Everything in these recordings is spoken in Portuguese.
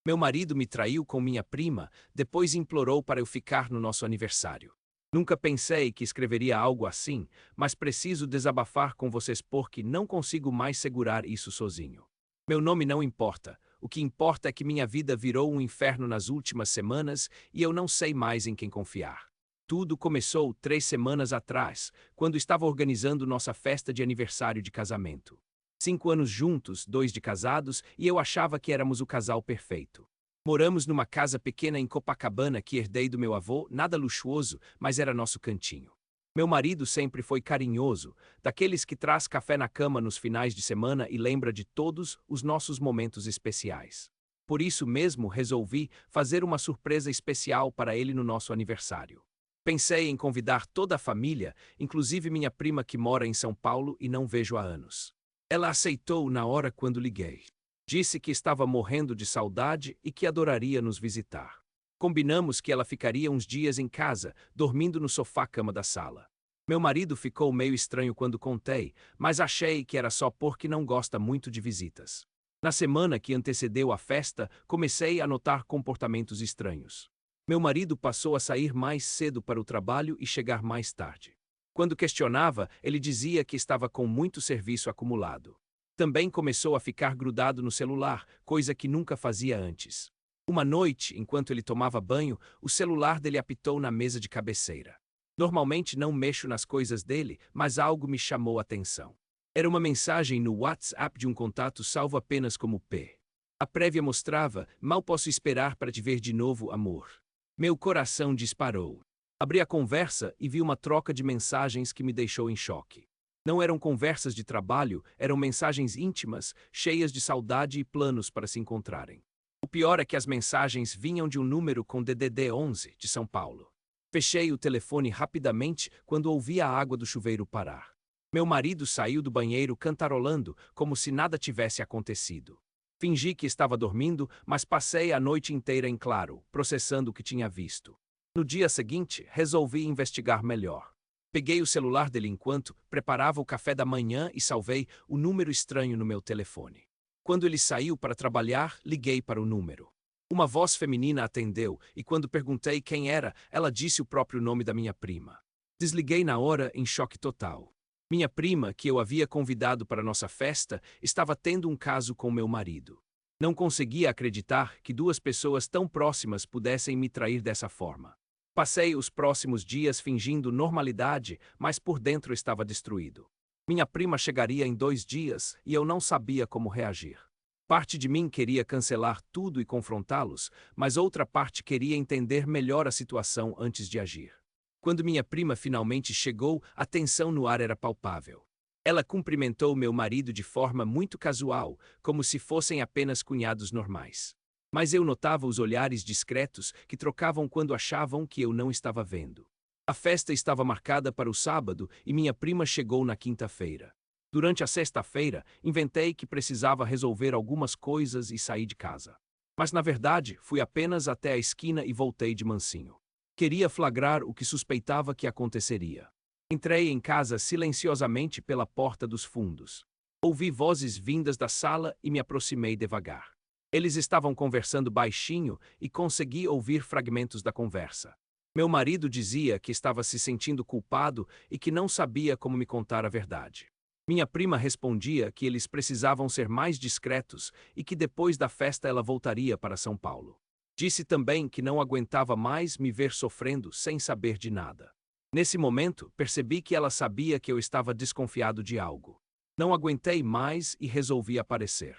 Meu marido me traiu com minha prima, depois implorou para eu ficar no nosso aniversário. Nunca pensei que escreveria algo assim, mas preciso desabafar com vocês porque não consigo mais segurar isso sozinho. Meu nome não importa. O que importa é que minha vida virou um inferno nas últimas semanas e eu não sei mais em quem confiar. Tudo começou 3 semanas atrás, quando estava organizando nossa festa de aniversário de casamento. 5 anos juntos, 2 de casados, e eu achava que éramos o casal perfeito. Moramos numa casa pequena em Copacabana que herdei do meu avô, nada luxuoso, mas era nosso cantinho. Meu marido sempre foi carinhoso, daqueles que traz café na cama nos finais de semana e lembra de todos os nossos momentos especiais. Por isso mesmo resolvi fazer uma surpresa especial para ele no nosso aniversário. Pensei em convidar toda a família, inclusive minha prima que mora em São Paulo e não vejo há anos. Ela aceitou na hora quando liguei. Disse que estava morrendo de saudade e que adoraria nos visitar. Combinamos que ela ficaria uns dias em casa, dormindo no sofá-cama da sala. Meu marido ficou meio estranho quando contei, mas achei que era só porque não gosta muito de visitas. Na semana que antecedeu a festa, comecei a notar comportamentos estranhos. Meu marido passou a sair mais cedo para o trabalho e chegar mais tarde. Quando questionava, ele dizia que estava com muito serviço acumulado. Também começou a ficar grudado no celular, coisa que nunca fazia antes. Uma noite, enquanto ele tomava banho, o celular dele apitou na mesa de cabeceira. Normalmente não mexo nas coisas dele, mas algo me chamou a atenção. Era uma mensagem no WhatsApp de um contato salvo apenas como P. A prévia mostrava: "Mal posso esperar para te ver de novo, amor." Meu coração disparou. Abri a conversa e vi uma troca de mensagens que me deixou em choque. Não eram conversas de trabalho, eram mensagens íntimas, cheias de saudade e planos para se encontrarem. O pior é que as mensagens vinham de um número com DDD 11, de São Paulo. Fechei o telefone rapidamente quando ouvi a água do chuveiro parar. Meu marido saiu do banheiro cantarolando, como se nada tivesse acontecido. Fingi que estava dormindo, mas passei a noite inteira em claro, processando o que tinha visto. No dia seguinte, resolvi investigar melhor. Peguei o celular dele enquanto preparava o café da manhã e salvei o número estranho no meu telefone. Quando ele saiu para trabalhar, liguei para o número. Uma voz feminina atendeu e quando perguntei quem era, ela disse o próprio nome da minha prima. Desliguei na hora em choque total. Minha prima, que eu havia convidado para nossa festa, estava tendo um caso com meu marido. Não conseguia acreditar que duas pessoas tão próximas pudessem me trair dessa forma. Passei os próximos dias fingindo normalidade, mas por dentro estava destruído. Minha prima chegaria em 2 dias e eu não sabia como reagir. Parte de mim queria cancelar tudo e confrontá-los, mas outra parte queria entender melhor a situação antes de agir. Quando minha prima finalmente chegou, a tensão no ar era palpável. Ela cumprimentou meu marido de forma muito casual, como se fossem apenas cunhados normais. Mas eu notava os olhares discretos que trocavam quando achavam que eu não estava vendo. A festa estava marcada para o sábado e minha prima chegou na quinta-feira. Durante a sexta-feira, inventei que precisava resolver algumas coisas e saí de casa. Mas na verdade, fui apenas até a esquina e voltei de mansinho. Queria flagrar o que suspeitava que aconteceria. Entrei em casa silenciosamente pela porta dos fundos. Ouvi vozes vindas da sala e me aproximei devagar. Eles estavam conversando baixinho e consegui ouvir fragmentos da conversa. Meu marido dizia que estava se sentindo culpado e que não sabia como me contar a verdade. Minha prima respondia que eles precisavam ser mais discretos e que depois da festa ela voltaria para São Paulo. Disse também que não aguentava mais me ver sofrendo sem saber de nada. Nesse momento, percebi que ela sabia que eu estava desconfiado de algo. Não aguentei mais e resolvi aparecer.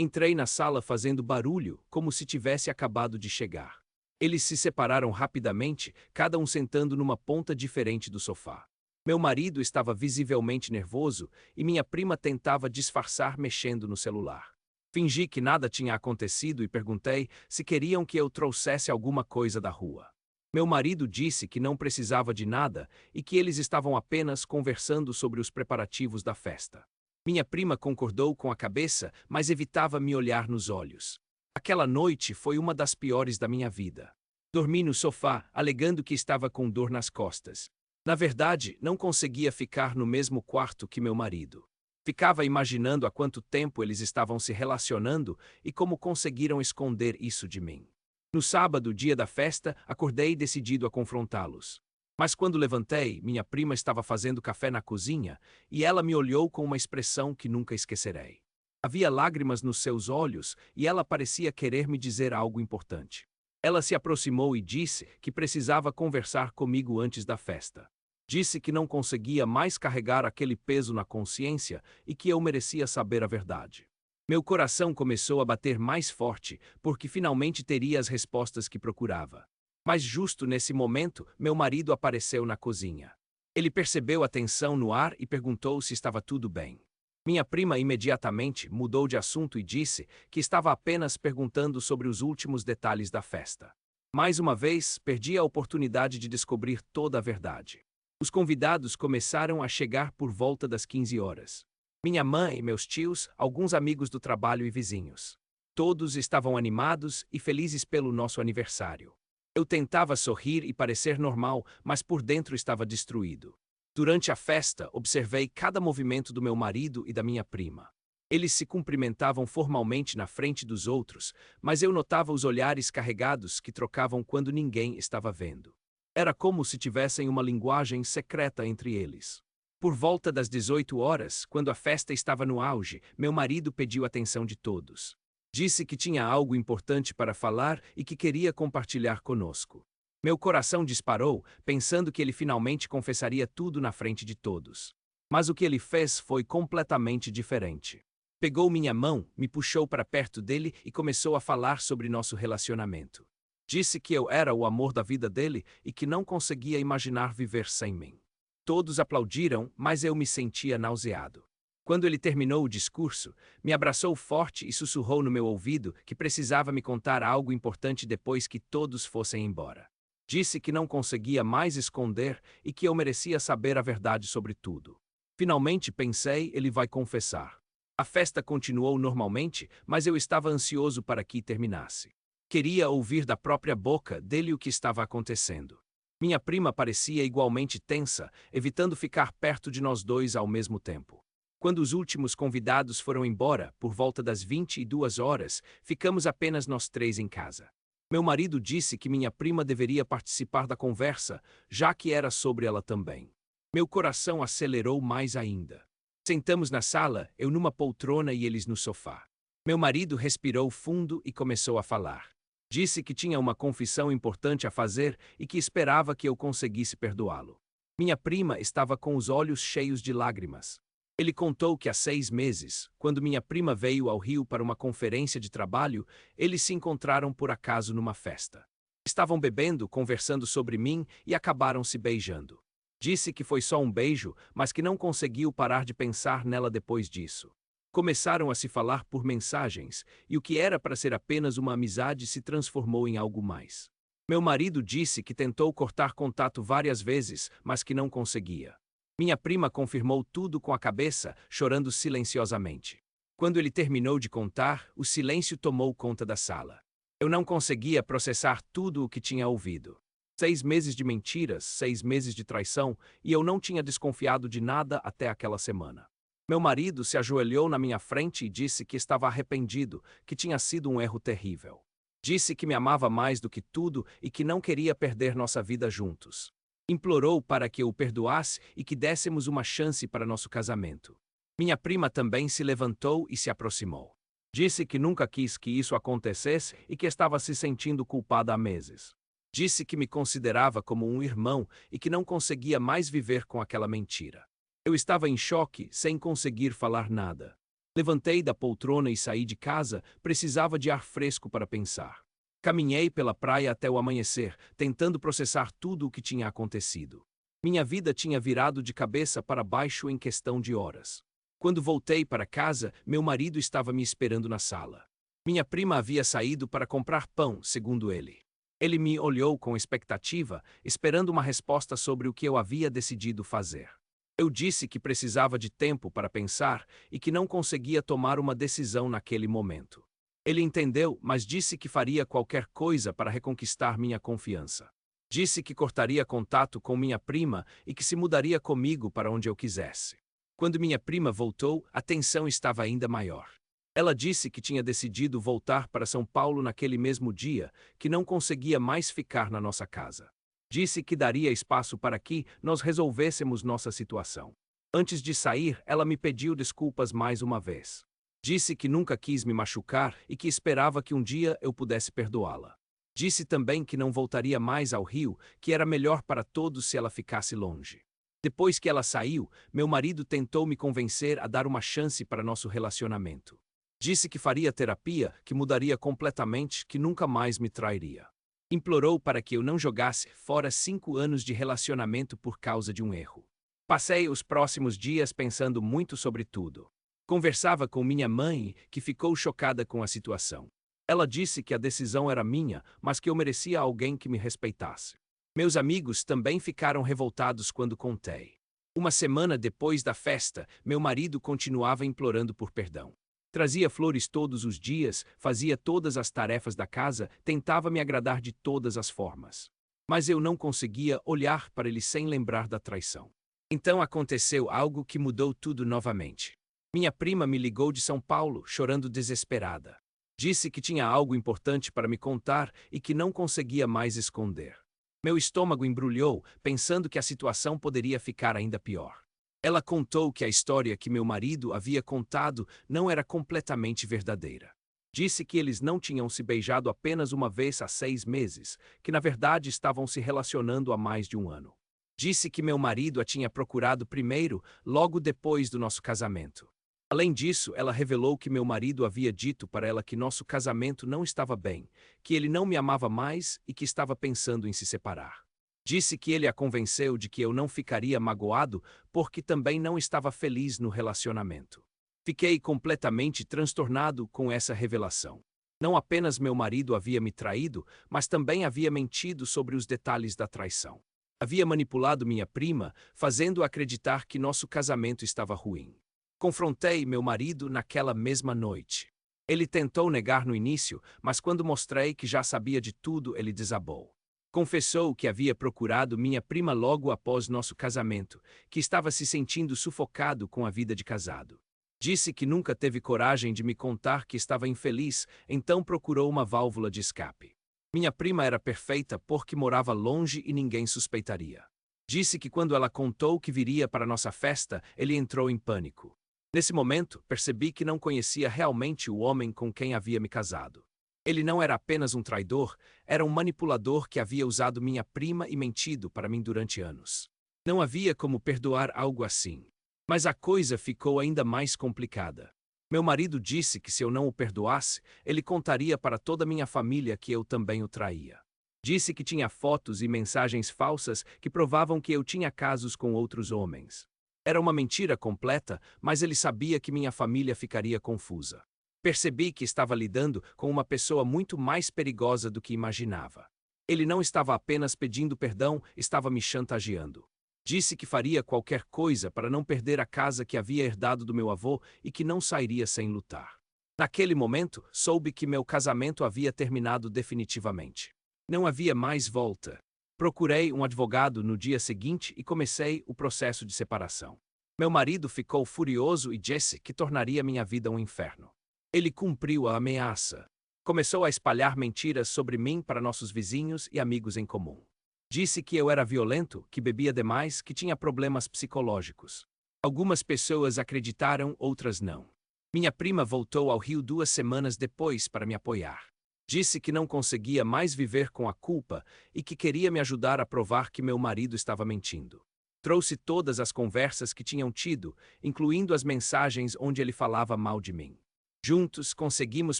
Entrei na sala fazendo barulho, como se tivesse acabado de chegar. Eles se separaram rapidamente, cada um sentando numa ponta diferente do sofá. Meu marido estava visivelmente nervoso e minha prima tentava disfarçar mexendo no celular. Fingi que nada tinha acontecido e perguntei se queriam que eu trouxesse alguma coisa da rua. Meu marido disse que não precisava de nada e que eles estavam apenas conversando sobre os preparativos da festa. Minha prima concordou com a cabeça, mas evitava me olhar nos olhos. Aquela noite foi uma das piores da minha vida. Dormi no sofá, alegando que estava com dor nas costas. Na verdade, não conseguia ficar no mesmo quarto que meu marido. Ficava imaginando há quanto tempo eles estavam se relacionando e como conseguiram esconder isso de mim. No sábado, dia da festa, acordei decidido a confrontá-los. Mas quando levantei, minha prima estava fazendo café na cozinha e ela me olhou com uma expressão que nunca esquecerei. Havia lágrimas nos seus olhos e ela parecia querer me dizer algo importante. Ela se aproximou e disse que precisava conversar comigo antes da festa. Disse que não conseguia mais carregar aquele peso na consciência e que eu merecia saber a verdade. Meu coração começou a bater mais forte, porque finalmente teria as respostas que procurava. Mas justo nesse momento, meu marido apareceu na cozinha. Ele percebeu a tensão no ar e perguntou se estava tudo bem. Minha prima imediatamente mudou de assunto e disse que estava apenas perguntando sobre os últimos detalhes da festa. Mais uma vez, perdi a oportunidade de descobrir toda a verdade. Os convidados começaram a chegar por volta das 15 horas. Minha mãe, meus tios, alguns amigos do trabalho e vizinhos. Todos estavam animados e felizes pelo nosso aniversário. Eu tentava sorrir e parecer normal, mas por dentro estava destruído. Durante a festa, observei cada movimento do meu marido e da minha prima. Eles se cumprimentavam formalmente na frente dos outros, mas eu notava os olhares carregados que trocavam quando ninguém estava vendo. Era como se tivessem uma linguagem secreta entre eles. Por volta das 18 horas, quando a festa estava no auge, meu marido pediu a atenção de todos. Disse que tinha algo importante para falar e que queria compartilhar conosco. Meu coração disparou, pensando que ele finalmente confessaria tudo na frente de todos. Mas o que ele fez foi completamente diferente. Pegou minha mão, me puxou para perto dele e começou a falar sobre nosso relacionamento. Disse que eu era o amor da vida dele e que não conseguia imaginar viver sem mim. Todos aplaudiram, mas eu me sentia nauseado. Quando ele terminou o discurso, me abraçou forte e sussurrou no meu ouvido que precisava me contar algo importante depois que todos fossem embora. Disse que não conseguia mais esconder e que eu merecia saber a verdade sobre tudo. Finalmente pensei, ele vai confessar. A festa continuou normalmente, mas eu estava ansioso para que terminasse. Queria ouvir da própria boca dele o que estava acontecendo. Minha prima parecia igualmente tensa, evitando ficar perto de nós dois ao mesmo tempo. Quando os últimos convidados foram embora, por volta das 22 horas, ficamos apenas nós três em casa. Meu marido disse que minha prima deveria participar da conversa, já que era sobre ela também. Meu coração acelerou mais ainda. Sentamos na sala, eu numa poltrona e eles no sofá. Meu marido respirou fundo e começou a falar. Disse que tinha uma confissão importante a fazer e que esperava que eu conseguisse perdoá-lo. Minha prima estava com os olhos cheios de lágrimas. Ele contou que há 6 meses, quando minha prima veio ao Rio para uma conferência de trabalho, eles se encontraram por acaso numa festa. Estavam bebendo, conversando sobre mim e acabaram se beijando. Disse que foi só um beijo, mas que não conseguiu parar de pensar nela depois disso. Começaram a se falar por mensagens, e o que era para ser apenas uma amizade se transformou em algo mais. Meu marido disse que tentou cortar contato várias vezes, mas que não conseguia. Minha prima confirmou tudo com a cabeça, chorando silenciosamente. Quando ele terminou de contar, o silêncio tomou conta da sala. Eu não conseguia processar tudo o que tinha ouvido. 6 meses de mentiras, 6 meses de traição, e eu não tinha desconfiado de nada até aquela semana. Meu marido se ajoelhou na minha frente e disse que estava arrependido, que tinha sido um erro terrível. Disse que me amava mais do que tudo e que não queria perder nossa vida juntos. Implorou para que eu o perdoasse e que dessemos uma chance para nosso casamento. Minha prima também se levantou e se aproximou. Disse que nunca quis que isso acontecesse e que estava se sentindo culpada há meses. Disse que me considerava como um irmão e que não conseguia mais viver com aquela mentira. Eu estava em choque, sem conseguir falar nada. Levantei da poltrona e saí de casa, precisava de ar fresco para pensar. Caminhei pela praia até o amanhecer, tentando processar tudo o que tinha acontecido. Minha vida tinha virado de cabeça para baixo em questão de horas. Quando voltei para casa, meu marido estava me esperando na sala. Minha prima havia saído para comprar pão, segundo ele. Ele me olhou com expectativa, esperando uma resposta sobre o que eu havia decidido fazer. Eu disse que precisava de tempo para pensar e que não conseguia tomar uma decisão naquele momento. Ele entendeu, mas disse que faria qualquer coisa para reconquistar minha confiança. Disse que cortaria contato com minha prima e que se mudaria comigo para onde eu quisesse. Quando minha prima voltou, a tensão estava ainda maior. Ela disse que tinha decidido voltar para São Paulo naquele mesmo dia, que não conseguia mais ficar na nossa casa. Disse que daria espaço para que nós resolvêssemos nossa situação. Antes de sair, ela me pediu desculpas mais uma vez. Disse que nunca quis me machucar e que esperava que um dia eu pudesse perdoá-la. Disse também que não voltaria mais ao Rio, que era melhor para todos se ela ficasse longe. Depois que ela saiu, meu marido tentou me convencer a dar uma chance para nosso relacionamento. Disse que faria terapia, que mudaria completamente, que nunca mais me trairia. Implorou para que eu não jogasse fora 5 anos de relacionamento por causa de um erro. Passei os próximos dias pensando muito sobre tudo. Conversava com minha mãe, que ficou chocada com a situação. Ela disse que a decisão era minha, mas que eu merecia alguém que me respeitasse. Meus amigos também ficaram revoltados quando contei. Uma semana depois da festa, meu marido continuava implorando por perdão. Trazia flores todos os dias, fazia todas as tarefas da casa, tentava me agradar de todas as formas. Mas eu não conseguia olhar para ele sem lembrar da traição. Então aconteceu algo que mudou tudo novamente. Minha prima me ligou de São Paulo, chorando desesperada. Disse que tinha algo importante para me contar e que não conseguia mais esconder. Meu estômago embrulhou, pensando que a situação poderia ficar ainda pior. Ela contou que a história que meu marido havia contado não era completamente verdadeira. Disse que eles não tinham se beijado apenas uma vez há 6 meses, que na verdade estavam se relacionando há mais de um ano. Disse que meu marido a tinha procurado primeiro, logo depois do nosso casamento. Além disso, ela revelou que meu marido havia dito para ela que nosso casamento não estava bem, que ele não me amava mais e que estava pensando em se separar. Disse que ele a convenceu de que eu não ficaria magoado porque também não estava feliz no relacionamento. Fiquei completamente transtornado com essa revelação. Não apenas meu marido havia me traído, mas também havia mentido sobre os detalhes da traição. Havia manipulado minha prima, fazendo-a acreditar que nosso casamento estava ruim. Confrontei meu marido naquela mesma noite. Ele tentou negar no início, mas quando mostrei que já sabia de tudo, ele desabou. Confessou que havia procurado minha prima logo após nosso casamento, que estava se sentindo sufocado com a vida de casado. Disse que nunca teve coragem de me contar que estava infeliz, então procurou uma válvula de escape. Minha prima era perfeita porque morava longe e ninguém suspeitaria. Disse que quando ela contou que viria para nossa festa, ele entrou em pânico. Nesse momento, percebi que não conhecia realmente o homem com quem havia me casado. Ele não era apenas um traidor, era um manipulador que havia usado minha prima e mentido para mim durante anos. Não havia como perdoar algo assim. Mas a coisa ficou ainda mais complicada. Meu marido disse que se eu não o perdoasse, ele contaria para toda minha família que eu também o traía. Disse que tinha fotos e mensagens falsas que provavam que eu tinha casos com outros homens. Era uma mentira completa, mas ele sabia que minha família ficaria confusa. Percebi que estava lidando com uma pessoa muito mais perigosa do que imaginava. Ele não estava apenas pedindo perdão, estava me chantageando. Disse que faria qualquer coisa para não perder a casa que havia herdado do meu avô e que não sairia sem lutar. Naquele momento, soube que meu casamento havia terminado definitivamente. Não havia mais volta. Procurei um advogado no dia seguinte e comecei o processo de separação. Meu marido ficou furioso e disse que tornaria minha vida um inferno. Ele cumpriu a ameaça. Começou a espalhar mentiras sobre mim para nossos vizinhos e amigos em comum. Disse que eu era violento, que bebia demais, que tinha problemas psicológicos. Algumas pessoas acreditaram, outras não. Minha prima voltou ao Rio 2 semanas depois para me apoiar. Disse que não conseguia mais viver com a culpa e que queria me ajudar a provar que meu marido estava mentindo. Trouxe todas as conversas que tinham tido, incluindo as mensagens onde ele falava mal de mim. Juntos, conseguimos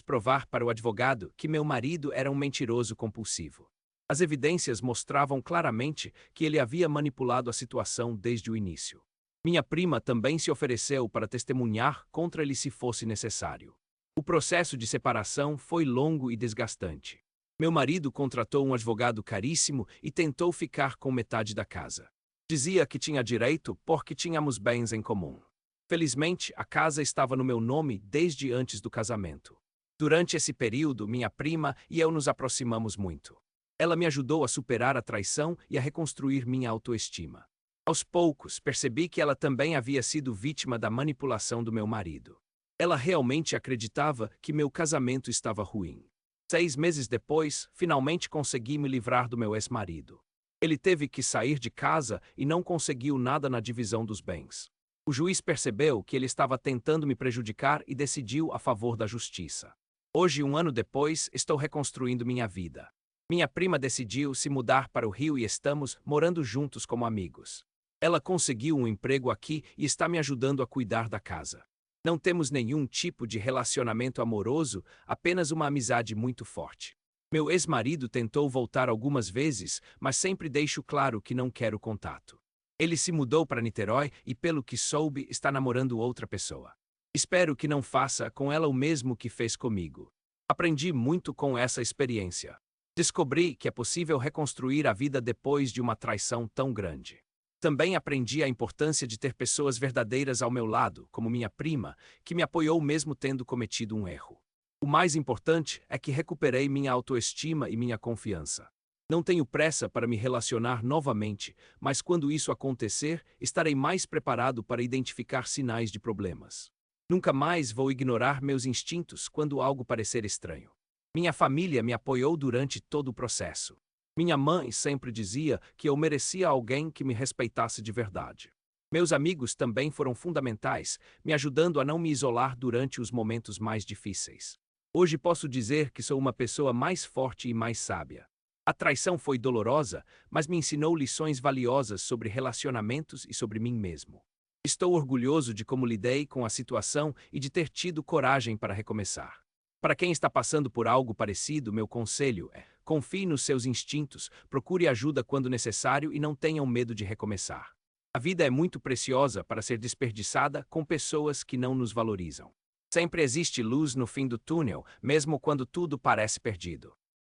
provar para o advogado que meu marido era um mentiroso compulsivo. As evidências mostravam claramente que ele havia manipulado a situação desde o início. Minha prima também se ofereceu para testemunhar contra ele se fosse necessário. O processo de separação foi longo e desgastante. Meu marido contratou um advogado caríssimo e tentou ficar com metade da casa. Dizia que tinha direito porque tínhamos bens em comum. Felizmente, a casa estava no meu nome desde antes do casamento. Durante esse período, minha prima e eu nos aproximamos muito. Ela me ajudou a superar a traição e a reconstruir minha autoestima. Aos poucos, percebi que ela também havia sido vítima da manipulação do meu marido. Ela realmente acreditava que meu casamento estava ruim. 6 meses depois, finalmente consegui me livrar do meu ex-marido. Ele teve que sair de casa e não conseguiu nada na divisão dos bens. O juiz percebeu que ele estava tentando me prejudicar e decidiu a favor da justiça. Hoje, 1 ano depois, estou reconstruindo minha vida. Minha prima decidiu se mudar para o Rio e estamos morando juntos como amigos. Ela conseguiu um emprego aqui e está me ajudando a cuidar da casa. Não temos nenhum tipo de relacionamento amoroso, apenas uma amizade muito forte. Meu ex-marido tentou voltar algumas vezes, mas sempre deixo claro que não quero contato. Ele se mudou para Niterói e, pelo que soube, está namorando outra pessoa. Espero que não faça com ela o mesmo que fez comigo. Aprendi muito com essa experiência. Descobri que é possível reconstruir a vida depois de uma traição tão grande. Também aprendi a importância de ter pessoas verdadeiras ao meu lado, como minha prima, que me apoiou mesmo tendo cometido um erro. O mais importante é que recuperei minha autoestima e minha confiança. Não tenho pressa para me relacionar novamente, mas quando isso acontecer, estarei mais preparado para identificar sinais de problemas. Nunca mais vou ignorar meus instintos quando algo parecer estranho. Minha família me apoiou durante todo o processo. Minha mãe sempre dizia que eu merecia alguém que me respeitasse de verdade. Meus amigos também foram fundamentais, me ajudando a não me isolar durante os momentos mais difíceis. Hoje posso dizer que sou uma pessoa mais forte e mais sábia. A traição foi dolorosa, mas me ensinou lições valiosas sobre relacionamentos e sobre mim mesmo. Estou orgulhoso de como lidei com a situação e de ter tido coragem para recomeçar. Para quem está passando por algo parecido, meu conselho é: confie nos seus instintos, procure ajuda quando necessário e não tenham medo de recomeçar. A vida é muito preciosa para ser desperdiçada com pessoas que não nos valorizam. Sempre existe luz no fim do túnel, mesmo quando tudo parece perdido.